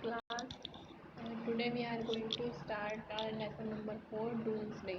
class. Today we are going to start our lesson number 4, Doomsday.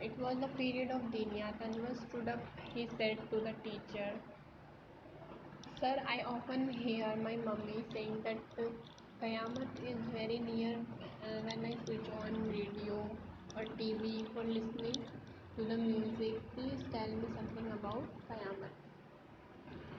It was the period of Dinya. Anwar stood up. He said to the teacher, "Sir, I often hear my mummy saying that Qayamat is very near when I switch on radio or TV for listening to the music. Please tell me something about Qayamat."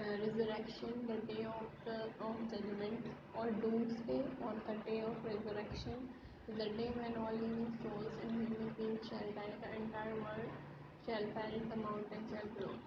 resurrection, the day of judgment, or doomsday, or the day of resurrection, the day when all living souls and human beings shall die, the entire world shall perish, the mountain shall grow.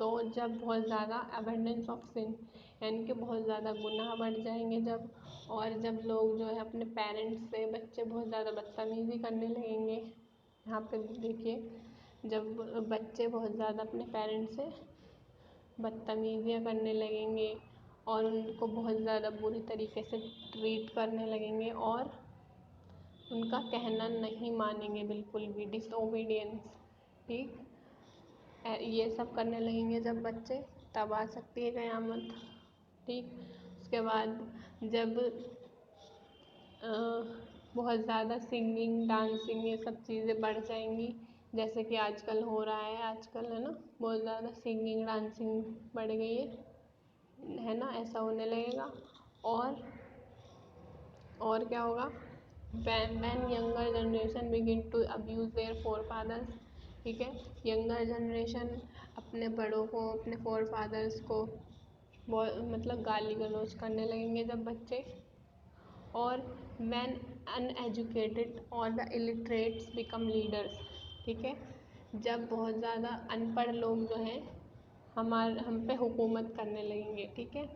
تو جب بہت زیادہ abundance of sin یعنی کہ بہت زیادہ گناہ بڑھ جائیں گے جب، اور جب لوگ جو ہے اپنے پیرنٹس سے بچے بہت زیادہ بدتمیزی کرنے لگیں گے. یہاں پہ دیکھیے جب بچے بہت زیادہ اپنے پیرنٹس سے بدتمیزیاں کرنے لگیں گے اور ان کو بہت زیادہ بری طریقے سے ٹریٹ کرنے لگیں گے اور ان کا کہنا نہیں مانیں گے بالکل بھی، ڈس اوبیڈینس. ٹھیک، یہ سب کرنے لگیں گے جب بچے، تب آ سکتی ہے قیامت. ٹھیک، اس کے بعد جب بہت زیادہ سنگنگ ڈانسنگ یہ سب چیزیں بڑھ جائیں گی، جیسے کہ آج کل ہو رہا ہے، آج کل ہے نا بہت زیادہ سنگنگ ڈانسنگ بڑھ گئی ہے نا، ایسا ہونے لگے گا. اور کیا ہوگا؟ when younger generation begin to abuse their forefathers. ٹھیک ہے، ینگر جنریشن اپنے بڑوں کو، اپنے فور فادرس کو مطلب گالی گلوچ کرنے لگیں گے جب بچے. اور when uneducated or the illiterates become leaders. ٹھیک ہے، جب بہت زیادہ ان پڑھ لوگ جو ہیں ہم پہ حکومت کرنے لگیں گے. ٹھیک ہے،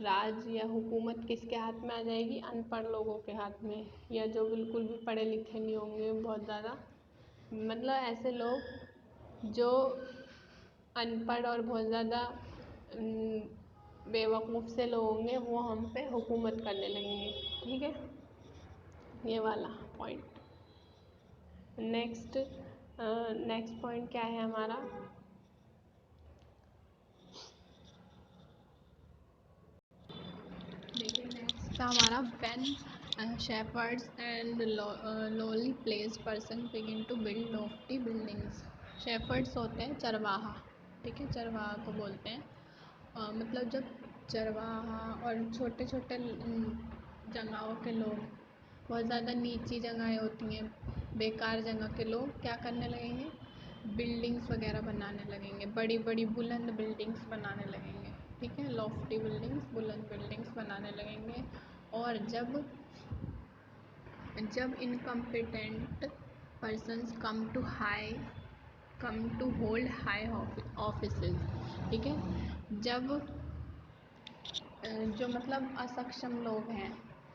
راج یا حکومت کس کے ہاتھ میں آ جائے گی؟ ان پڑھ لوگوں کے ہاتھ میں، یا جو بالکل بھی پڑھے لکھے نہیں ہوں گے بہت زیادہ، مطلب ایسے لوگ جو ان پڑھ اور بہت زیادہ بیوقوف سے لوگ ہوں گے وہ ہم پہ حکومت کرنے لگیں گے. ٹھیک ہے، یہ والا پوائنٹ. نیکسٹ پوائنٹ کیا ہے ہمارا؟ دیکھیے نیکسٹ تھا ہمارا when shepherds and lowly placed person begin to build lofty buildings. shepherds ہوتے ہیں چرواہا. ٹھیک ہے، چرواہا کو بولتے ہیں. مطلب جب چرواہا اور چھوٹے چھوٹے جگہوں کے لوگ، بہت زیادہ نیچی جگہیں ہوتی ہیں، بیکار جگہ کے لوگ کیا کرنے لگیں گے؟ بلڈنگس وغیرہ بنانے لگیں گے، بڑی بڑی بلند بلڈنگس بنانے لگیں گے. ٹھیک ہے، لافٹی بلڈنگس، بلند بلڈنگس بنانے لگیں گے. اور جب incompetent persons come to hold high offices. ٹھیک ہے، جب جو مطلب اسکشم لوگ ہیں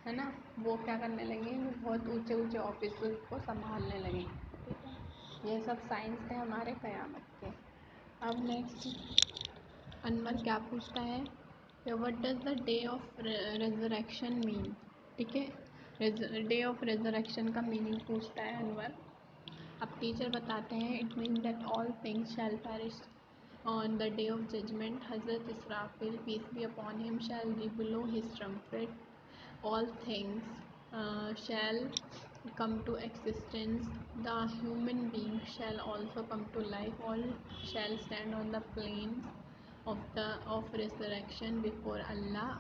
ہے نا، وہ کیا کرنے لگیں گے؟ بہت اونچے اونچے آفیسز کو سنبھالنے لگیں. ٹھیک ہے، یہ سب سائنس تھے ہمارے قیامت کے. اب نیکسٹ انور کیا پوچھتا ہے کہ what does the day of resurrection mean. ٹھیک ہے، ڈے آف ریزریکشن کا میننگ پوچھتا ہے انور. اب ٹیچر بتاتے ہیں it means that all things shall perish on the day of judgment. حضرت اسرافیل peace be upon him shall blow his trumpet. All things shall come to existence. The human being shall also come to life. All shall stand on the plains of resurrection before Allah.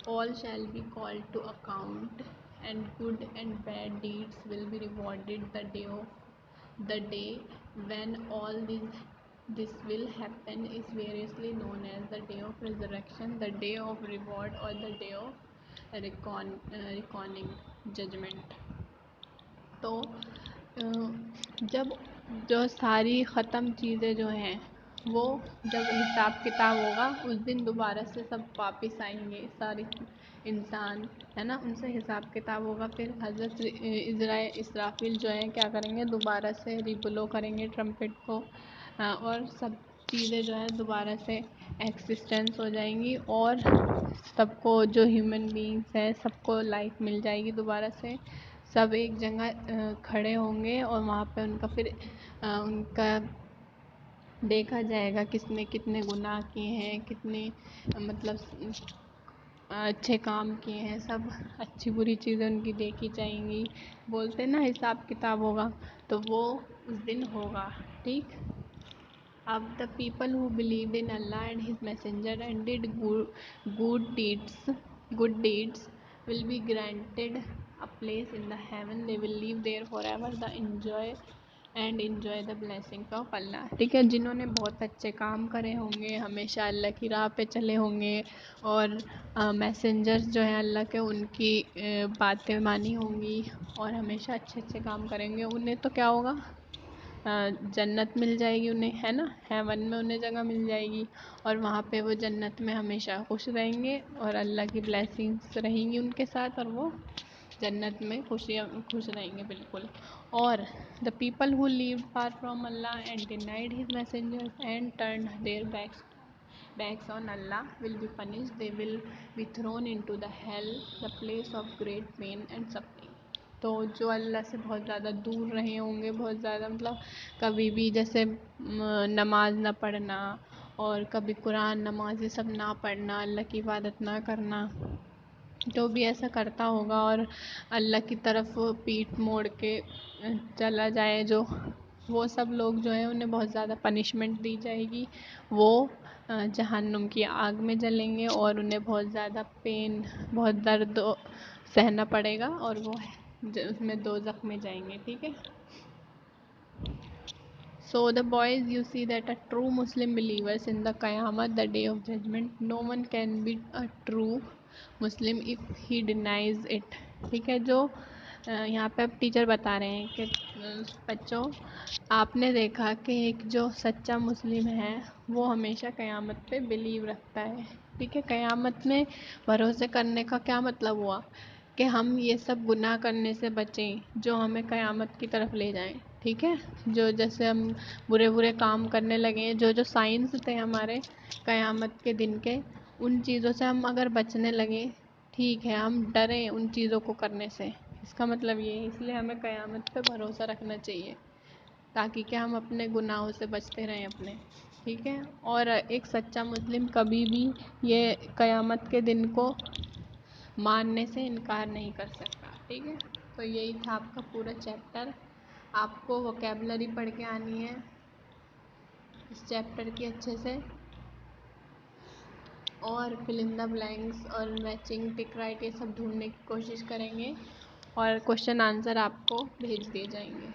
All shall be called to account, and good and bad deeds will be rewarded. The day when all this will happen is variously known as the day of resurrection, the day of reward, or the day of reckoning, judgment. تو جب جو ساری ختم چیزیں جو ہیں وہ جب حساب کتاب ہوگا اس دن دوبارہ سے سب واپس آئیں گے، سارے انسان ہے نا، ان سے حساب کتاب ہوگا. پھر حضرت اسرافیل جو ہیں کیا کریں گے؟ دوبارہ سے ریبلو کریں گے ٹرمپٹ کو، اور سب چیزیں جو ہیں دوبارہ سے ایکسسٹنس ہو جائیں گی، اور سب کو جو ہیومن بینگس ہیں سب کو لائف مل جائے گی دوبارہ سے. سب ایک جگہ کھڑے ہوں گے اور وہاں پہ ان کا پھر ان کا دیکھا جائے گا کس نے کتنے گناہ کیے ہیں، کتنے مطلب اچھے کام کیے ہیں، سب اچھی بری چیزیں ان کی دیکھی جائیں گی. بولتے نا حساب کتاب ہوگا، تو وہ اس دن ہوگا. ٹھیک، اب the people who believed in Allah and His messenger and did good deeds will be granted a place in the heaven. They will live there forever enjoy the blessings of Allah. ٹھیک ہے، جنہوں نے بہت اچھے کام کرے ہوں گے، ہمیشہ اللہ کی راہ پہ چلے ہوں گے، اور میسنجرز جو ہیں اللہ کے، ان کی باتیں مانی ہوں گی، اور ہمیشہ اچھے کام کریں گے، انہیں تو کیا ہوگا؟ جنت مل جائے گی انہیں، ہے نا، ہیون میں انہیں جگہ مل جائے گی، اور وہاں پہ وہ جنت میں ہمیشہ خوش رہیں گے، اور اللہ کی بلیسنگس رہیں گی ان کے ساتھ، اور وہ جنت میں خوش رہیں گے بالکل. اور the people who lived far from Allah and denied his messengers and turned their backs on Allah will be punished. They will be thrown into the hell, the place of great pain and suffering. تو جو اللہ سے بہت زیادہ دور رہے ہوں گے، بہت زیادہ مطلب کبھی بھی جیسے نماز نہ پڑھنا، اور کبھی قرآن نماز یہ سب نہ پڑھنا، اللہ کی عبادت نہ کرنا، جو بھی ایسا کرتا ہوگا اور اللہ کی طرف پیٹھ موڑ کے چلا جائے جو، وہ سب لوگ جو ہیں انہیں بہت زیادہ پنشمنٹ دی جائے گی. وہ جہنم کی آگ میں جلیں گے، اور انہیں بہت زیادہ پین، بہت درد سہنا پڑے گا، اور وہ اس میں دوزخ میں جائیں گے. ٹھیک ہے. So the boys, you see that a true Muslim believers in the Qiyamah, the day of judgment, no one can be a true Muslim if he denies it. ٹھیک ہے. جو یہاں پہ اب ٹیچر بتا رہے ہیں کہ بچوں آپ نے دیکھا کہ ایک جو سچا مسلم ہے وہ ہمیشہ قیامت پہ بلیو رکھتا ہے. ٹھیک ہے. قیامت میں بھروسے کرنے کا کیا مطلب ہوا کہ ہم یہ سب گناہ کرنے سے بچیں جو ہمیں قیامت کی طرف لے جائیں. ٹھیک ہے. جو جیسے ہم برے کام کرنے لگے، جو سائنس تھے ہمارے قیامت کے دن کے، ان چیزوں سے ہم اگر بچنے لگیں، ٹھیک ہے، ہم ڈریں ان چیزوں کو کرنے سے. اس کا مطلب یہ ہے، اس لیے ہمیں قیامت پہ بھروسہ رکھنا چاہیے تاکہ کہ ہم اپنے گناہوں سے بچتے رہیں اپنے. ٹھیک ہے. اور ایک سچا مسلم کبھی بھی یہ قیامت کے دن کو ماننے سے انکار نہیں کر سکتا. ٹھیک ہے. تو یہی تھا آپ کا پورا چیپٹر. آپ کو ووکیبلری پڑھ کے آنی ہے اس چیپٹر کی اچھے سے، اور فل ان دا بلینکس اور میچنگ ٹک رائٹ یہ سب ڈھونڈنے کی کوشش کریں گے، اور کوشچن آنسر آپ کو بھیج دیے جائیں گے.